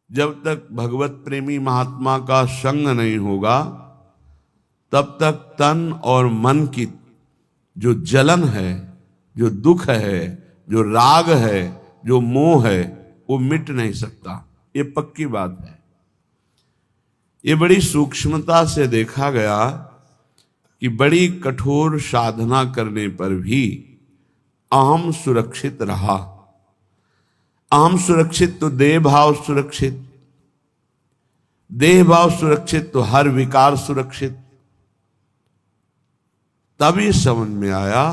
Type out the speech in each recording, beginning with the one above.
जब तक भगवत प्रेमी महात्मा का संग नहीं होगा तब तक तन और मन की जो जलन है, जो दुख है, जो राग है, जो मोह है, वो मिट नहीं सकता। ये पक्की बात है। ये बड़ी सूक्ष्मता से देखा गया कि बड़ी कठोर साधना करने पर भी अहम सुरक्षित रहा। अहम सुरक्षित तो देह भाव सुरक्षित, देह भाव सुरक्षित तो हर विकार सुरक्षित। तभी समझ में आया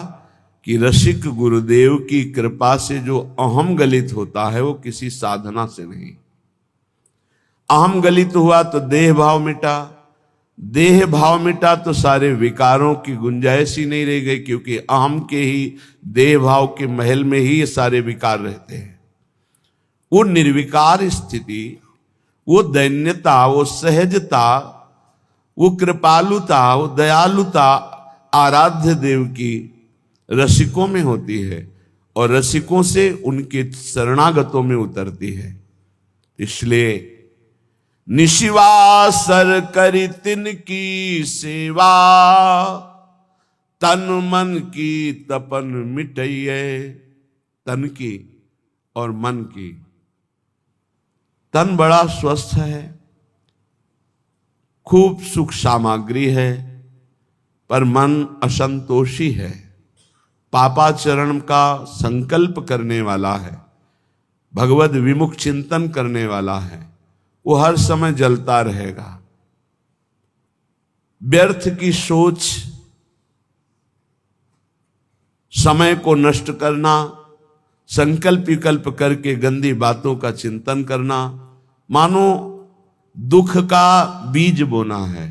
कि रसिक गुरुदेव की कृपा से जो अहम गलित होता है वो किसी साधना से नहीं। अहम गलित हुआ तो देह भाव मिटा, देह भाव मिटा तो सारे विकारों की गुंजाइश ही नहीं रह गई, क्योंकि अहम के ही देह भाव के महल में ही ये सारे विकार रहते हैं। वो निर्विकार स्थिति, वो दैन्यता, वो सहजता, वो कृपालुता, वो दयालुता आराध्य देव की रसिकों में होती है और रसिकों से उनके शरणागतों में उतरती है। इसलिए निशिवासर करी तिन की सेवा, तन मन की तपन मिटइये। तन की और मन की। तन बड़ा स्वस्थ है, खूब सुख सामग्री है, पर मन असंतोषी है, पापाचरण का संकल्प करने वाला है, भगवद विमुख चिंतन करने वाला है। वो हर समय जलता रहेगा। व्यर्थ की सोच, समय को नष्ट करना, संकल्प विकल्प करके गंदी बातों का चिंतन करना, मानो दुख का बीज बोना है।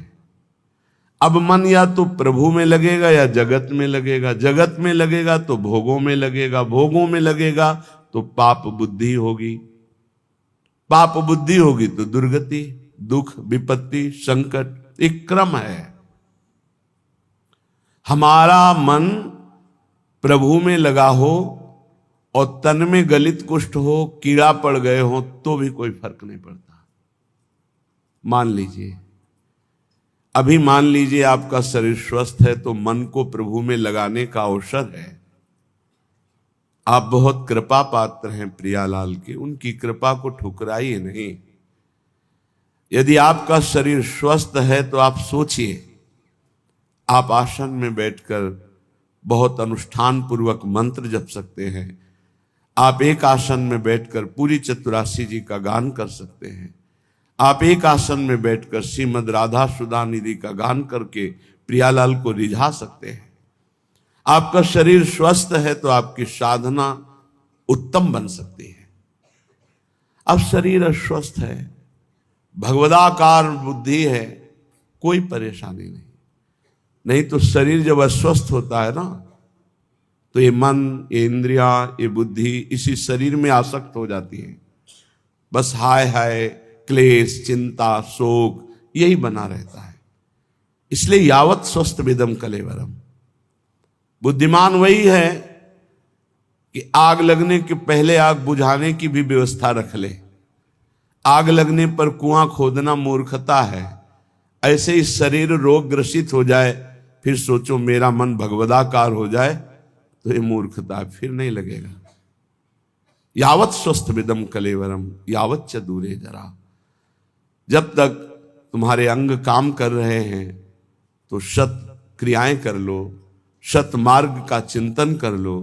अब मन या तो प्रभु में लगेगा या जगत में लगेगा, जगत में लगेगा तो भोगों में लगेगा, भोगों में लगेगा तो पाप बुद्धि होगी, पाप बुद्धि होगी तो दुर्गति, दुख, विपत्ति, संकट। एक क्रम है। हमारा मन प्रभु में लगा हो और तन में गलित कुष्ठ हो, कीड़ा पड़ गए हो, तो भी कोई फर्क नहीं पड़ता। मान लीजिए, अभी मान लीजिए आपका शरीर स्वस्थ है तो मन को प्रभु में लगाने का अवसर है। आप बहुत कृपा पात्र हैं प्रियालाल के, उनकी कृपा को ठुकराइए नहीं। यदि आपका शरीर स्वस्थ है तो आप सोचिए, आप आसन में बैठकर बहुत अनुष्ठान पूर्वक मंत्र जप सकते हैं। आप एक आसन में बैठकर पूरी चतुरासी जी का गान कर सकते हैं। आप एक आसन में बैठकर श्रीमद राधा सुधा निधि का गान करके प्रियालाल को रिझा सकते हैं। आपका शरीर स्वस्थ है तो आपकी साधना उत्तम बन सकती है। अब शरीर अस्वस्थ है, भगवदाकार बुद्धि है, कोई परेशानी नहीं। नहीं तो शरीर जब अस्वस्थ होता है ना, तो ये मन, ये इंद्रियां, ये बुद्धि इसी शरीर में आसक्त हो जाती है। बस हाय हाय, क्लेश, चिंता, शोक यही बना रहता है। इसलिए यावत स्वस्थ विदम कलेवरम। बुद्धिमान वही है कि आग लगने के पहले आग बुझाने की भी व्यवस्था रख ले। आग लगने पर कुआं खोदना मूर्खता है। ऐसे ही शरीर रोग ग्रसित हो जाए, फिर सोचो मेरा मन भगवदाकार हो जाए, तो ये मूर्खता, फिर नहीं लगेगा। यावत स्वस्थ विदम कलेवरम यावत च दूरे जरा। जब तक तुम्हारे अंग काम कर रहे हैं तो सत क्रियाएं कर लो, सत मार्ग का चिंतन कर लो,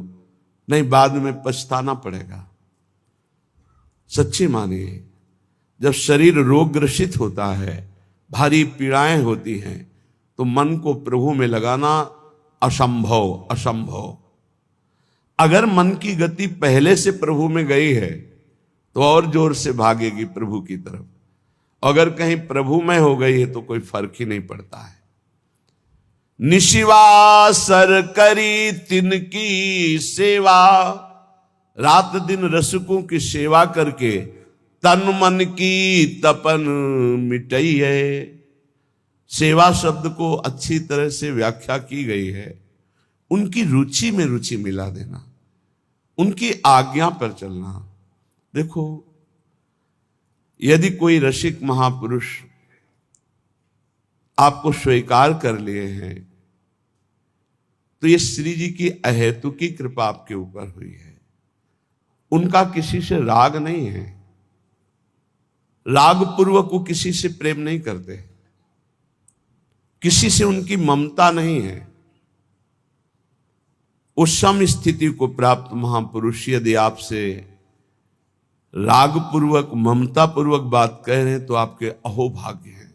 नहीं बाद में पछताना पड़ेगा। सच्ची मानिए, जब शरीर रोग ग्रसित होता है, भारी पीड़ाएं होती हैं, तो मन को प्रभु में लगाना असंभव, असंभव। अगर मन की गति पहले से प्रभु में गई है तो और जोर से भागेगी प्रभु की तरफ। अगर कहीं प्रभु में हो गई है तो कोई फर्क ही नहीं पड़ता है। निशिवासर करी तिनकी सेवा, रात दिन रसिकों की सेवा करके तन मन की तपन मिटई है। सेवा शब्द को अच्छी तरह से व्याख्या की गई है, उनकी रुचि में रुचि मिला देना, उनकी आज्ञा पर चलना। देखो, यदि कोई रसिक महापुरुष आपको स्वीकार कर लिए हैं तो ये श्री जी की अहेतुकी कृपा आपके ऊपर हुई है। उनका किसी से राग नहीं है, राग पूर्वक वो किसी से प्रेम नहीं करते, किसी से उनकी ममता नहीं है। उस सम स्थिति को प्राप्त महापुरुष यदि आपसे राग पूर्वक ममता पूर्वक बात कह रहे हैं तो आपके अहोभाग्य हैं।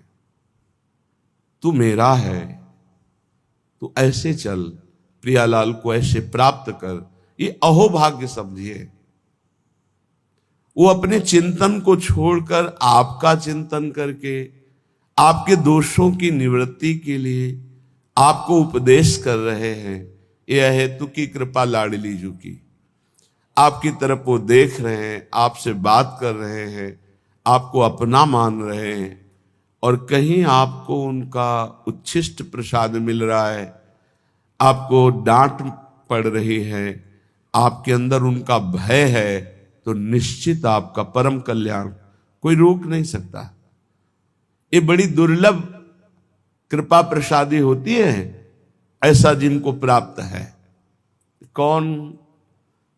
तू मेरा है, तू ऐसे चल, प्रियालाल को ऐसे प्राप्त कर, ये अहोभाग्य समझिए। वो अपने चिंतन को छोड़कर आपका चिंतन करके आपके दोषों की निवृत्ति के लिए आपको उपदेश कर रहे हैं। यह हेतु की कृपा लाडली जू की, आपकी तरफ वो देख रहे हैं, आपसे बात कर रहे हैं, आपको अपना मान रहे हैं, और कहीं आपको उनका उच्छिष्ट प्रसाद मिल रहा है, आपको डांट पड़ रही है, आपके अंदर उनका भय है, तो निश्चित आपका परम कल्याण कोई रोक नहीं सकता। ये बड़ी दुर्लभ कृपा प्रसादी होती है, ऐसा जिनको प्राप्त है। कौन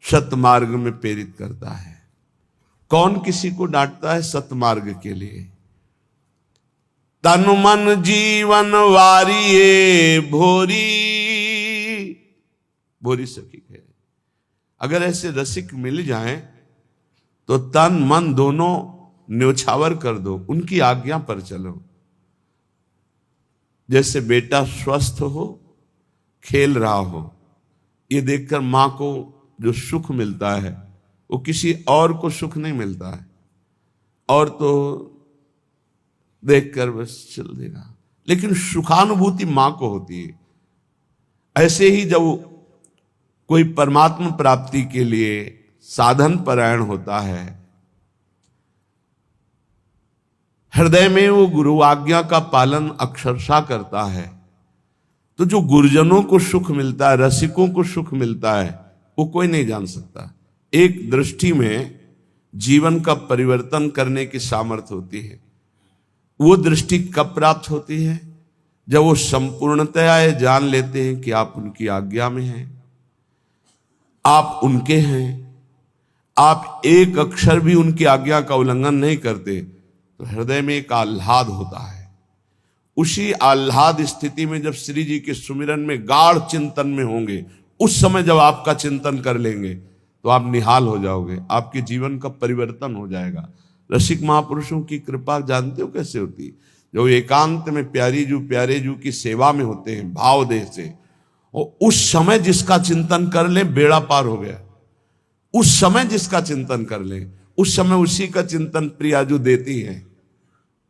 सतमार्ग में प्रेरित करता है, कौन किसी को डांटता है सतमार्ग के लिए। तन मन जीवन वारिये भोरी, भोरी सखी है। अगर ऐसे रसिक मिल जाएं तो तन मन दोनों न्योछावर कर दो, उनकी आज्ञा पर चलो। जैसे बेटा स्वस्थ हो, खेल रहा हो, ये देखकर मां को जो सुख मिलता है वो किसी और को सुख नहीं मिलता है, और तो देखकर बस चल देगा, लेकिन सुखानुभूति मां को होती है। ऐसे ही जब कोई परमात्मा प्राप्ति के लिए साधन परायण होता है, हृदय में वो गुरु आज्ञा का पालन अक्षरशः करता है, तो जो गुरुजनों को सुख मिलता है, रसिकों को सुख मिलता है, वो कोई नहीं जान सकता। एक दृष्टि में जीवन का परिवर्तन करने की सामर्थ्य होती है। वो दृष्टि कब प्राप्त होती है? जब वो संपूर्णतया ये जान लेते हैं कि आप उनकी आज्ञा में हैं, आप उनके हैं, आप एक अक्षर भी उनकी आज्ञा का उल्लंघन नहीं करते, तो हृदय में एक आह्लाद होता है। उसी आह्लाद स्थिति में जब श्री जी के सुमिरन में गाढ़ चिंतन में होंगे, उस समय जब आपका चिंतन कर लेंगे तो आप निहाल हो जाओगे, आपके जीवन का परिवर्तन हो जाएगा। रसिक महापुरुषों की कृपा जानते हो कैसे होती? जो एकांत में प्यारे जू की सेवा में होते हैं भाव देह से, और उस समय जिसका चिंतन कर ले बेड़ा पार हो गया। उस समय जिसका चिंतन कर ले, उस समय उसी का चिंतन प्रियाजू देती है,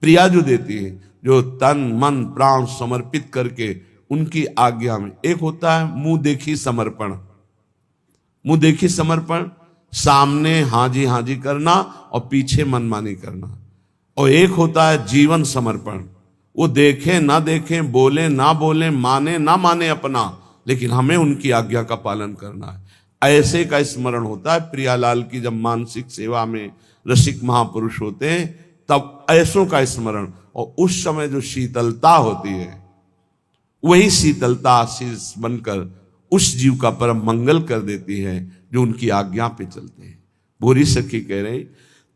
प्रियाजू देती है, जो तन मन प्राण समर्पित करके उनकी आज्ञा में। एक होता है मुंह देखी समर्पण, मुंह देखी समर्पण, सामने हाँ जी करना और पीछे मनमानी करना। और एक होता है जीवन समर्पण, वो देखें ना देखें, बोले ना बोले, माने ना माने अपना, लेकिन हमें उनकी आज्ञा का पालन करना है। ऐसे का स्मरण होता है प्रियालाल की। जब मानसिक सेवा में रसिक महापुरुष होते हैं तब ऐसों का स्मरण, और उस समय जो शीतलता होती है, वही शीतलता आशीष बनकर उस जीव का परम मंगल कर देती है जो उनकी आज्ञा पे चलते हैं। भूरी सखी कह रही,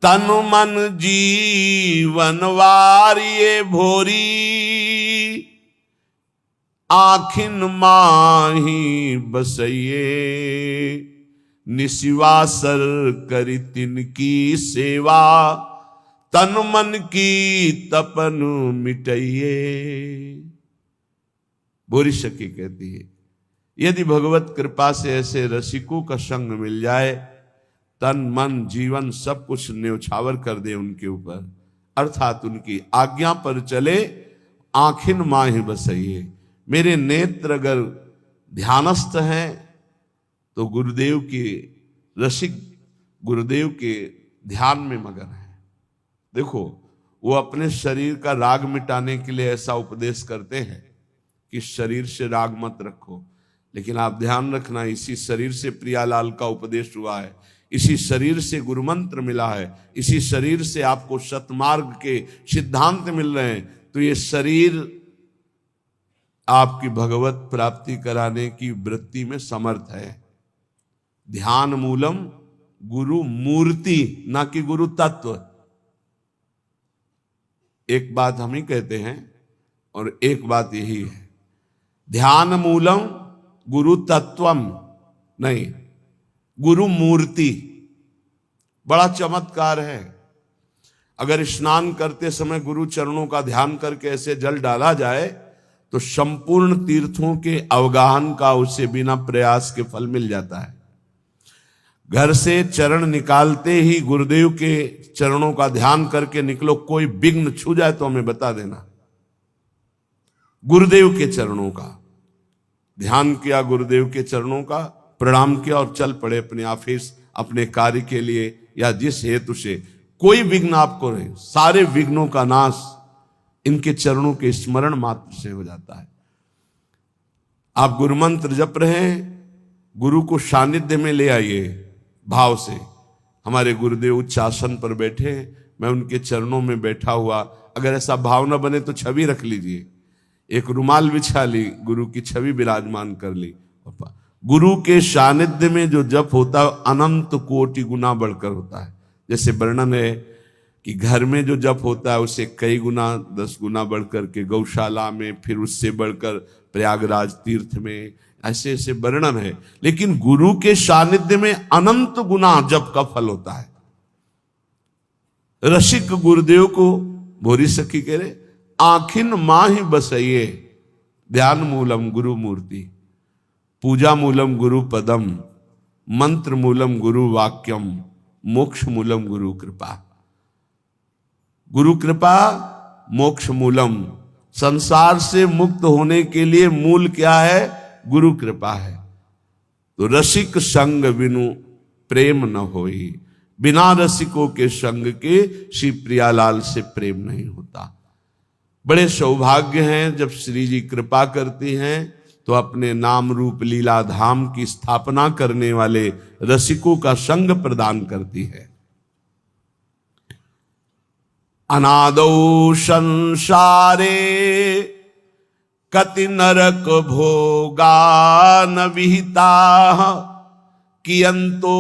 तन मन जीवन वारिये भोरी, आखिन माही बसइये, निशिवासर करी तिनकी सेवा, तन मन की तपन मिटइये। भूरी सखी कहती है, यदि भगवत कृपा से ऐसे रसिकों का संग मिल जाए, तन मन जीवन सब कुछ न्योछावर कर दे उनके ऊपर, अर्थात उनकी आज्ञा पर चले, आखिन माही बसइये। मेरे नेत्र अगर ध्यानस्थ हैं तो गुरुदेव के रसिक गुरुदेव के ध्यान में मगन है। देखो, वो अपने शरीर का राग मिटाने के लिए ऐसा उपदेश करते हैं कि शरीर से राग मत रखो, लेकिन आप ध्यान रखना, इसी शरीर से प्रियालाल का उपदेश हुआ है, इसी शरीर से गुरु मंत्र मिला है, इसी शरीर से आपको सतमार्ग के सिद्धांत मिल रहे हैं, तो ये शरीर आपकी भगवत प्राप्ति कराने की वृत्ति में समर्थ है। ध्यान मूलम गुरु मूर्ति, ना कि गुरु तत्व। एक बात हम ही कहते हैं और एक बात यही है, ध्यान मूलम गुरु तत्वम नहीं, गुरु मूर्ति। बड़ा चमत्कार है। अगर स्नान करते समय गुरु चरणों का ध्यान करके ऐसे जल डाला जाए तो संपूर्ण तीर्थों के अवगाहन का उसे बिना प्रयास के फल मिल जाता है। घर से चरण निकालते ही गुरुदेव के चरणों का ध्यान करके निकलो, कोई विघ्न छू जाए तो हमें बता देना। गुरुदेव के चरणों का ध्यान किया, गुरुदेव के चरणों का प्रणाम किया और चल पड़े अपने ऑफिस, अपने कार्य के लिए या जिस हेतु से। कोई विघ्न आपको रहे, सारे विघ्नों का नाश इनके चरणों के स्मरण मात्र से हो जाता है। आप गुरु मंत्र जप रहे हैं, गुरु को सानिध्य में ले आइए भाव से। हमारे गुरुदेव उच्च आसन पर बैठे हैं, मैं उनके चरणों में बैठा हुआ, अगर ऐसा भाव न बने तो छवि रख लीजिए, एक रुमाल बिछा ली, गुरु की छवि विराजमान कर ली। गुरु के सानिध्य में जो जप होता है अनंत कोटि गुना बढ़कर होता है। जैसे वर्णन है कि घर में जो जप होता है उसे कई गुना 10 गुना बढ़कर के गौशाला में, फिर उससे बढ़कर प्रयागराज तीर्थ में, ऐसे ऐसे वर्णन है। लेकिन गुरु के सानिध्य में अनंत गुना जप का फल होता है। रसिक गुरुदेव को भोरी सखी कह रहे, आखिन माही बसइये, ध्यान मूलम गुरु मूर्ति, पूजा मूलम गुरु पदम, मंत्र मूलम गुरु वाक्यम, मोक्ष मूलम गुरु कृपा। गुरु कृपा मोक्ष मूलम। संसार से मुक्त होने के लिए मूल क्या है? गुरु कृपा है। तो रसिक संग बिनु प्रेम न होई, बिना रसिकों के संग के श्री प्रियालाल से प्रेम नहीं होता। बड़े सौभाग्य हैं जब श्री जी कृपा करती हैं तो अपने नाम रूप लीला धाम की स्थापना करने वाले रसिकों का संग प्रदान करती है। अनादौ संसारे कति नरक भोगा न विहिता, कियंतो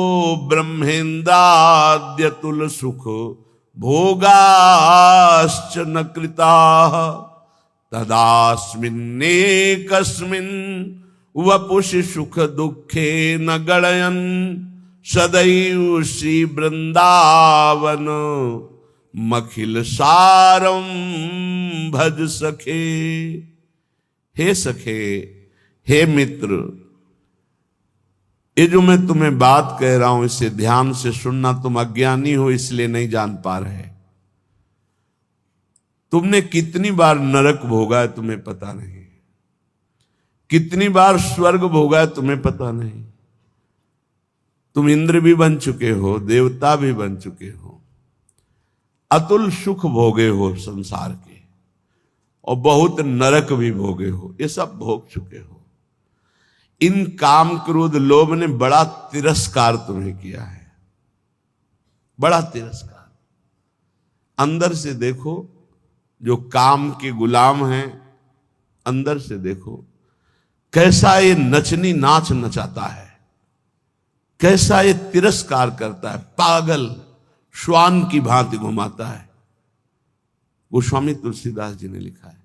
ब्रह्मेन्द्राद्य तुल सुख भोगाश्च न कृता, तदास्मिन्नेकस्मिन् वपुषि सुख दुखे न गणयन्, सदैव श्री वृंदावन मखिल सारम भज सखे। हे सखे, हे मित्र, ये जो मैं तुम्हें बात कह रहा हूं इसे ध्यान से सुनना। तुम अज्ञानी हो इसलिए नहीं जान पा रहे। तुमने कितनी बार नरक भोगा है तुम्हें पता नहीं, कितनी बार स्वर्ग भोगा है तुम्हें पता नहीं। तुम इंद्र भी बन चुके हो, देवता भी बन चुके हो, अतुल सुख भोगे हो संसार के, और बहुत नरक भी भोगे हो। ये सब भोग चुके हो। इन काम क्रोध लोभ ने बड़ा तिरस्कार तुम्हें किया है, बड़ा तिरस्कार। अंदर से देखो, जो काम के गुलाम हैं, अंदर से देखो कैसा ये नचनी नाच नचाता है, कैसा ये तिरस्कार करता है, पागल श्वान की भांति घुमाता है। गोस्वामी तुलसीदास जी ने लिखा है,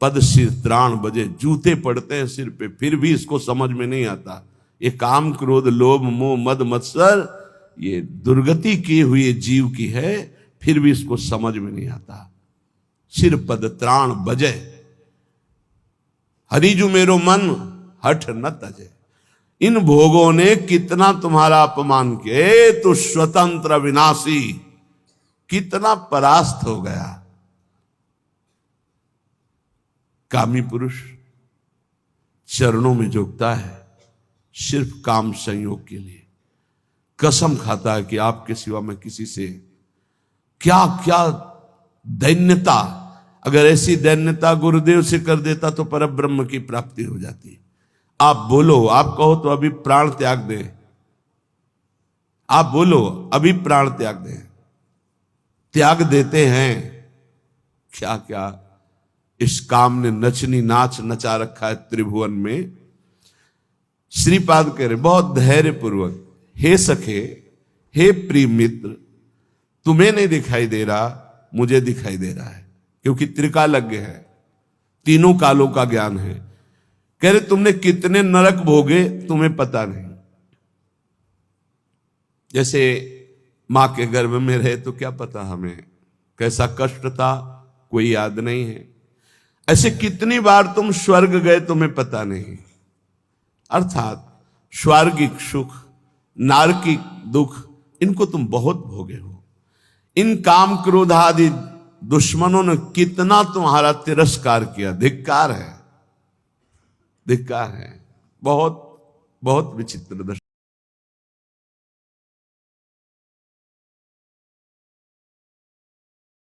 पद सिर त्राण बजे, जूते पड़ते हैं सिर पे, फिर भी इसको समझ में नहीं आता। ये काम क्रोध लोभ मोह मद मत्सर ये दुर्गति की हुई जीव की है, फिर भी इसको समझ में नहीं आता। सिर पद त्राण बजे, हरिजु मेरो मन हठ न तजे। इन भोगों ने कितना तुम्हारा अपमान किया, तो स्वतंत्र विनाशी कितना परास्त हो गया। कामी पुरुष चरणों में झुकता है सिर्फ काम संयोग के लिए, कसम खाता है कि आपके सिवा मैं किसी से क्या क्या दैन्यता, अगर ऐसी दैन्यता गुरुदेव से कर देता तो परब्रह्म की प्राप्ति हो जाती। आप बोलो, आप कहो तो अभी प्राण त्याग दे, आप बोलो अभी प्राण त्याग दें, त्याग देते हैं। क्या क्या इस काम ने नचनी नाच नचा रखा है त्रिभुवन में। श्रीपाद कह रहे बहुत धैर्य पूर्वक, हे सखे, हे प्रिय मित्र, तुम्हें नहीं दिखाई दे रहा, मुझे दिखाई दे रहा है, क्योंकि त्रिकालज्ञ है, तीनों कालों का ज्ञान है। कह रहे तुमने कितने नरक भोगे तुम्हें पता नहीं। जैसे मां के गर्भ में रहे तो क्या पता हमें कैसा कष्ट था, कोई याद नहीं है। ऐसे कितनी बार तुम स्वर्ग गए तुम्हें पता नहीं। अर्थात स्वर्गिक सुख, नारकिक दुख, इनको तुम बहुत भोगे हो। इन काम क्रोध आदि दुश्मनों ने कितना तुम्हारा तिरस्कार किया। धिक्कार है, धिक्कार है। बहुत बहुत विचित्र दशा।